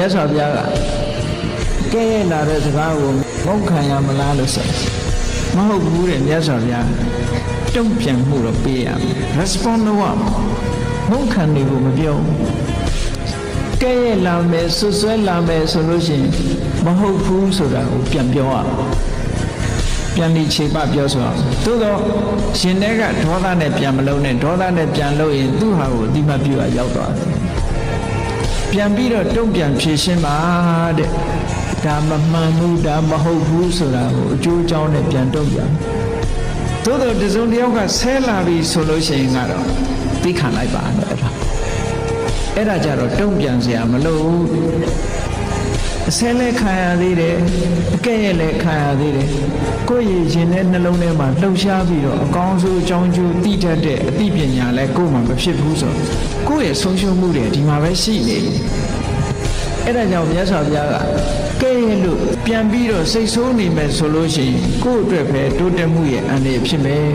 မြတ်စွာဘုရားကကဲရဲ့လာတဲ့စကားကိုမုန်းခံရမလားလို့ဆိုမဟုတ်ဘူးတဲ့မြတ်စွာဘုရားတုံ့ပြန်မှုတော့ပေးရမယ် respond လုပ်ရမယ်မုန်းခံနေဖို့မပြောကဲရဲ့လာမယ်ဆွဆွဲလာမယ်ဆိုလို့ရှိရင်မဟုတ်ဘူးဆိုတာကိုပြန်ပြောရပြန်ပြီးခြေပပြောဆိုအောင်သို့တော့ရှင်တဲ့ကဒေါသနဲ့ပြန်မလုံးနဲ့ဒေါသနဲ့ပြန်လို့ရင်သူ့ဟာကိုအတိမပြုတ်ရောက်သွားတယ်ပြန်ပြီးတော့တုံ့ပြန်ဖြေရှင်းပါတဲ့ဒါမမှန်ဘူးဒါမဟုတ်ဘူးဆိုတာကိုအကျိုးအကြောင်းနဲ့ပြန်တုံ့ပြန်သို့တော့တစုံတစ်ယောက်ကဆဲလာပြီဆိုလို့ရှိရင်ကတော့သိခံလိုက်ပါတော့အဲ့ဒါကြတော့တုံ့ပြန်เสียမလို့အဆဲလဲခံရသေးတယ်အကဲ့ရဲ့လဲခံရသေးတယ်ကိုယ့်ရည်ရှင်တဲ့နှလုံးထဲမှာလှုပ်ရှားပြီးတော့အကောင်းဆုံးအကြောင်းကျိုးသိတတ်တဲ့အသိပညာလဲကိုယ်မှမဖြစ်ဘူးဆိုကိုယ့်ရဲ့ဆုံးရှုံးမှုတွေဒီမှာပဲရှိနေတယ်အဲ့ဒါကြောင့်မြတ်စွာဘုရားကကဲ့ရဲ့လို့ပြန်ပြီးတော့စိတ်ဆိုးနေမယ်ဆိုလို့ရှိရင်ကိုယ့်အတွက်ပဲတိုးတက်မှုရဲ့အန္တရာယ်ဖြစ်မယ်